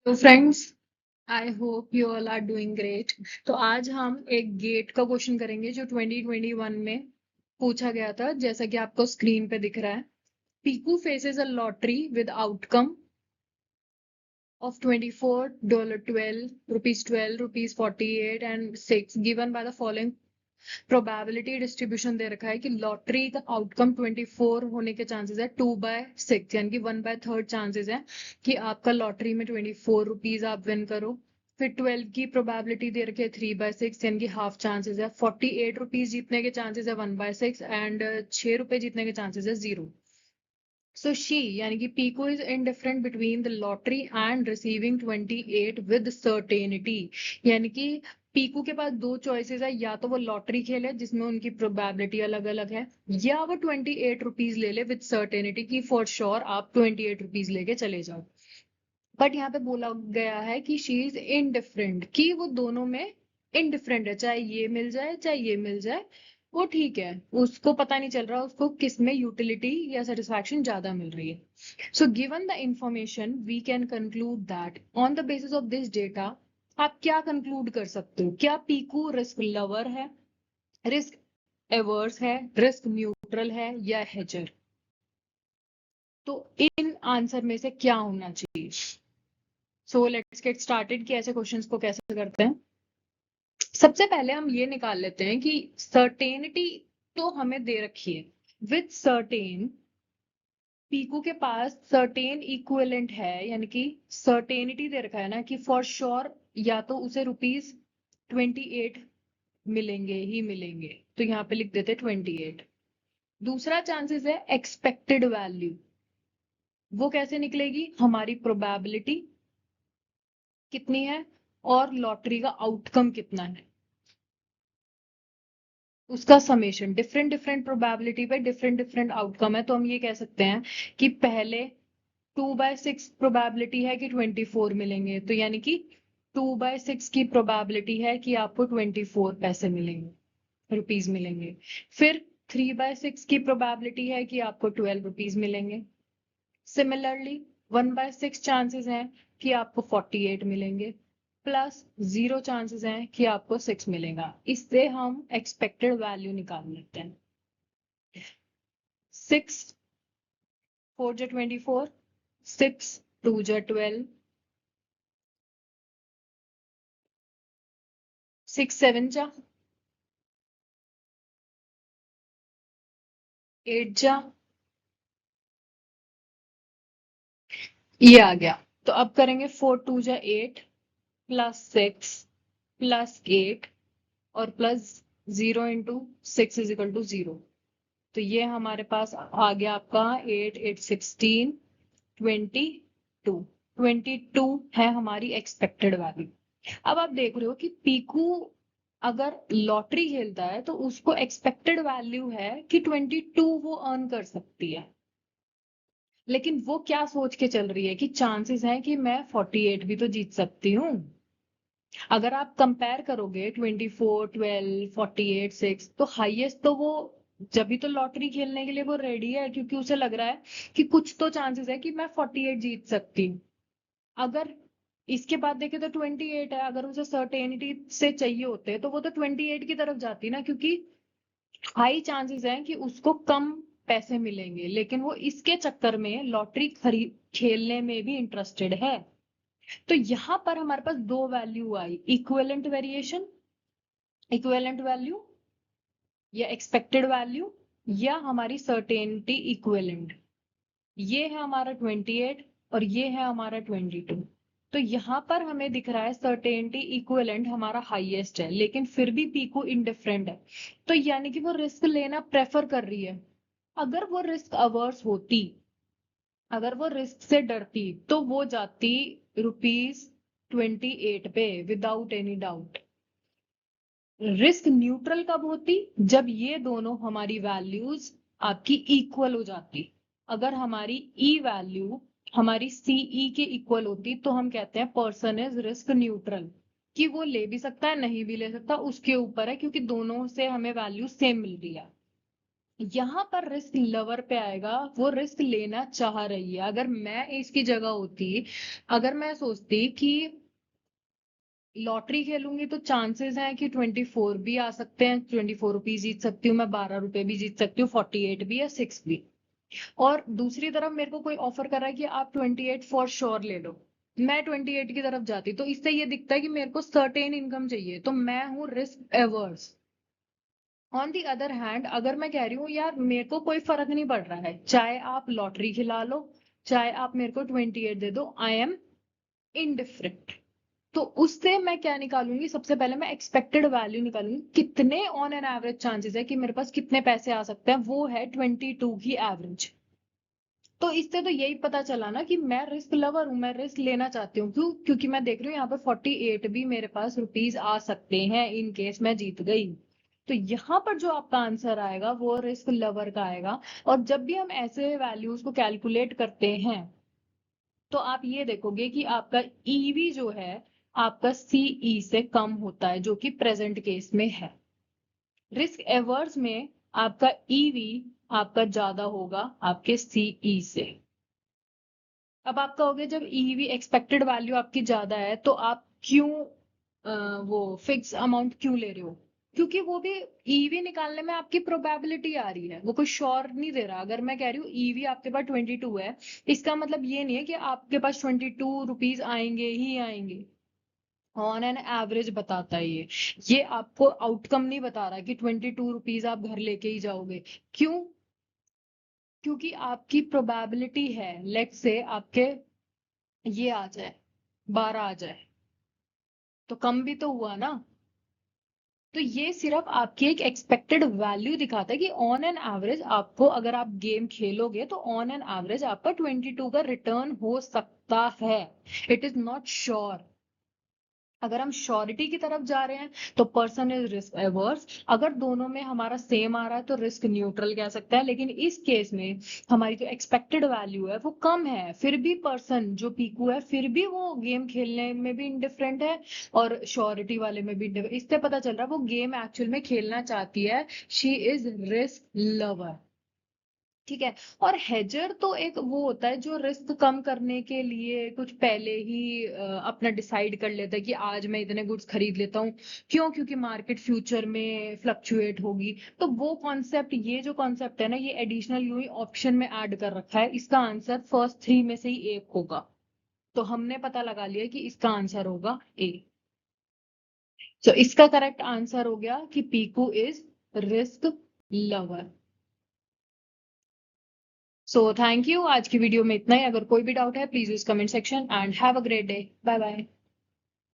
तो friends, I hope you all are doing great. तो आज हम एक गेट का क्वेश्चन करेंगे जो 2021 में पूछा गया था, जैसा कि आपको स्क्रीन पे दिख रहा है। Piku faces a lottery with outcome of $24, 12 rupees, 12 rupees, 48 and 6 given by the following probability distribution दे रखा है कि लॉटरी का आउटकम 24 होने के चांसेस है 2/6, यानी कि 1/3 चांसेस है कि आपका लॉटरी में 24 रुपीज आप विन करो। फिर 12 की प्रोबेबिलिटी दे रखी है 3/6, यानी कि हाफ चांसेस है। 48 रुपीज जीतने के चांसेस है 1/6 एंड 6 रुपए जीतने के चांसेस है 0। सो शी यानी कि Piku is indifferent between the lottery and receiving 28 with certainty, यानी कि पीकू के पास दो चॉइसेस है, या तो वो लॉटरी खेले जिसमें उनकी प्रोबेबिलिटी अलग अलग है, या वो 28 रुपीज ले ले विद सर्टेनिटी की फॉर श्योर आप 28 रुपीज लेके चले जाओ। बट यहाँ पे बोला गया है कि शी इज इनडिफरेंट, कि वो दोनों में इनडिफरेंट है, चाहे ये मिल जाए चाहे ये मिल जाए वो ठीक है, उसको पता नहीं चल रहा उसको किस में यूटिलिटी या सेटिस्फैक्शन ज्यादा मिल रही है। So given the information we can conclude that on the basis of this data आप क्या कंक्लूड कर सकते हो? क्या पीकू रिस्क लवर है, रिस्क एवर्स है, रिस्क न्यूट्रल है या हेजर? तो इन आंसर में से क्या होना चाहिए? सो लेट्स गेट स्टार्टेड कि ऐसे क्वेश्चंस को कैसे करते हैं। सबसे पहले हम ये निकाल लेते हैं कि सर्टेनिटी तो हमें दे रखी है विद सर्टेन, पीकू के पास सर्टेन इक्विवेलेंट है, यानी कि सर्टेनिटी दे रखा है ना कि फॉर श्योर या तो उसे ₹28 मिलेंगे ही मिलेंगे, तो यहाँ पे लिख देते 28। दूसरा चांसेस है एक्सपेक्टेड वैल्यू, वो कैसे निकलेगी? हमारी प्रोबेबिलिटी कितनी है और लॉटरी का आउटकम कितना है, उसका समेशन। डिफरेंट डिफरेंट प्रोबेबिलिटी पे डिफरेंट डिफरेंट आउटकम है, तो हम ये कह सकते हैं कि पहले 2/6 प्रोबेबिलिटी है कि 24 मिलेंगे, तो यानी कि 2/6 की प्रोबेबिलिटी है कि आपको 24 पैसे मिलेंगे, रुपीज मिलेंगे। फिर 3/6 की प्रोबेबिलिटी है कि आपको 12 रुपीज मिलेंगे। सिमिलरली 1/6 चांसेस हैं कि आपको 48 मिलेंगे, प्लस 0 चांसेस हैं कि आपको 6 मिलेगा। इससे हम एक्सपेक्टेड वैल्यू निकाल लेते हैं। 6 4 जा 24, 6 2 जा 12, 6 7 जा 8 जा, ये आ गया। तो अब करेंगे 4 2 जा 8 प्लस 6 प्लस 8 और plus 0 into 6 is equal to 0। तो ये हमारे पास आ गया आपका 8 8 16 22। 22 है हमारी एक्सपेक्टेड वैल्यू। अब आप देख रहे हो कि पीकू अगर लॉटरी खेलता है तो उसको एक्सपेक्टेड वैल्यू है कि 22 वो अर्न कर सकती है, लेकिन वो क्या सोच के चल रही है कि चांसेस है कि मैं 48 भी तो जीत सकती हूँ। अगर आप कंपेयर करोगे 24 12 48 6, तो हाईएस्ट तो वो जब भी तो लॉटरी खेलने के लिए वो रेडी है, क्योंकि उसे लग रहा है कि कुछ तो चांसेस है कि मैं 48 जीत सकती हूँ। अगर इसके बाद देखे तो 28 है, अगर उसे सर्टेनिटी से चाहिए होते तो वो तो 28 की तरफ जाती ना, क्योंकि हाई चांसेस है कि उसको कम पैसे मिलेंगे, लेकिन वो इसके चक्कर में लॉटरी खरीद खेलने में भी इंटरेस्टेड है। तो यहां पर हमारे पास दो वैल्यू आई, इक्विवेलेंट वेरिएशन, इक्विवेलेंट वैल्यू या एक्सपेक्टेड वैल्यू, या हमारी सर्टेनिटी इक्विवेलेंट। ये है हमारा 28 और ये है हमारा 22। तो यहाँ पर हमें दिख रहा है सर्टेनिटी इक्विवेलेंट हमारा हाईएस्ट है, लेकिन फिर भी पीकू इंडिफरेंट है, तो यानी कि वो रिस्क लेना प्रेफर कर रही है। अगर वो रिस्क अवर्स होती, अगर वो रिस्क से डरती, तो वो जाती ₹28 पे without any doubt. Risk neutral कब होती? जब ये दोनों हमारी वैल्यूज आपकी इक्वल हो जाती। अगर हमारी ई वैल्यू हमारी सीई के इक्वल होती तो हम कहते हैं पर्सन इज रिस्क न्यूट्रल, कि वो ले भी सकता है नहीं भी ले सकता, उसके ऊपर है, क्योंकि दोनों से हमें वैल्यू सेम मिल रही है। यहाँ पर रिस्क लवर पे आएगा, वो रिस्क लेना चाह रही है। अगर मैं इसकी जगह होती, अगर मैं सोचती कि लॉटरी खेलूंगी तो चांसेस हैं कि 24 भी आ सकते हैं, 24 रुपीज जीत सकती हूँ मैं, 12 रुपए भी जीत सकती हूँ, 48 भी या 6 भी। और दूसरी तरफ मेरे को कोई ऑफर कर रहा है कि आप 28 फॉर श्योर ले लो, मैं 28 की तरफ जाती। तो इससे ये दिखता है कि मेरे को सर्टेन इनकम चाहिए, तो मैं हूँ risk averse. On the other hand अगर मैं कह रही हूँ यार मेरे को कोई फर्क नहीं पड़ रहा है, चाहे आप लॉटरी खिला लो, चाहे आप मेरे को 28 दे दो, आई एम इनडिफरेंट। तो उससे मैं क्या निकालूंगी, सबसे पहले मैं एक्सपेक्टेड वैल्यू निकालूंगी, कितने ऑन एन एवरेज चांसेस है कि मेरे पास कितने पैसे आ सकते हैं, वो है 22 की एवरेज। तो इससे तो यही पता चला ना कि मैं रिस्क लवर हूं, मैं रिस्क लेना चाहती हूँ। क्यों? क्योंकि मैं देख रही हूँ यहाँ पर 48 भी मेरे पास रुपीज आ सकते हैं इन केस मैं जीत गई। तो यहाँ पर जो आपका आंसर आएगा वो रिस्क लवर का आएगा। और जब भी हम ऐसे वैल्यूज को कैलकुलेट करते हैं तो आप ये देखोगे कि आपका ईवी जो है आपका सीई से कम होता है, जो कि प्रेजेंट केस में है। रिस्क एवर्स में आपका ईवी आपका ज्यादा होगा आपके सीई से। अब आप कहोगे जब ईवी एक्सपेक्टेड वैल्यू आपकी ज्यादा है तो आप क्यों वो फिक्स अमाउंट क्यों ले रहे हो? क्योंकि वो भी ईवी निकालने में आपकी प्रोबेबिलिटी आ रही है, वो कोई श्योर नहीं दे रहा। अगर मैं कह रही हूँ ईवी आपके पास 22 है, इसका मतलब ये नहीं है कि आपके पास 22 रुपीज आएंगे ही आएंगे। ऑन एन एवरेज बताता है ये आपको आउटकम नहीं बता रहा कि 22 रुपीज आप घर लेके ही जाओगे। क्यों? क्योंकि आपकी प्रोबेबिलिटी है, लेट्स से आपके ये आ जाए, 12 आ जाए, तो कम भी तो हुआ ना। तो ये सिर्फ आपकी एक एक्सपेक्टेड वैल्यू दिखाता है कि ऑन एन एवरेज आपको, अगर आप गेम खेलोगे तो ऑन एन एवरेज आपका 22 का रिटर्न हो सकता है। It is not sure. अगर हम श्योरिटी की तरफ जा रहे हैं तो पर्सन इज रिस्क एवर्स। अगर दोनों में हमारा सेम आ रहा है तो रिस्क न्यूट्रल कह सकता है। लेकिन इस केस में हमारी जो एक्सपेक्टेड वैल्यू है वो कम है, फिर भी पर्सन जो पीकू है फिर भी वो गेम खेलने में भी इंडिफरेंट है और श्योरिटी वाले में भी इंडिफरेंट। इससे पता चल रहा है वो गेम एक्चुअल में खेलना चाहती है। She is risk lover. ठीक है। और हेजर तो एक वो होता है जो रिस्क कम करने के लिए कुछ पहले ही अपना डिसाइड कर लेता है कि आज मैं इतने गुड्स खरीद लेता हूँ। क्यों? क्योंकि मार्केट फ्यूचर में फ्लक्चुएट होगी। तो वो कॉन्सेप्ट, ये जो कॉन्सेप्ट है ना, ये एडिशनल यूं ही ऑप्शन में ऐड कर रखा है। इसका आंसर फर्स्ट 3 में से ही एक होगा। तो हमने पता लगा लिया कि इसका आंसर होगा ए। तो इसका करेक्ट आंसर हो गया कि Piku is risk lover. So thank you. आज की वीडियो में इतना ही। अगर कोई भी डाउट है please use comment section and have a great day. Bye bye.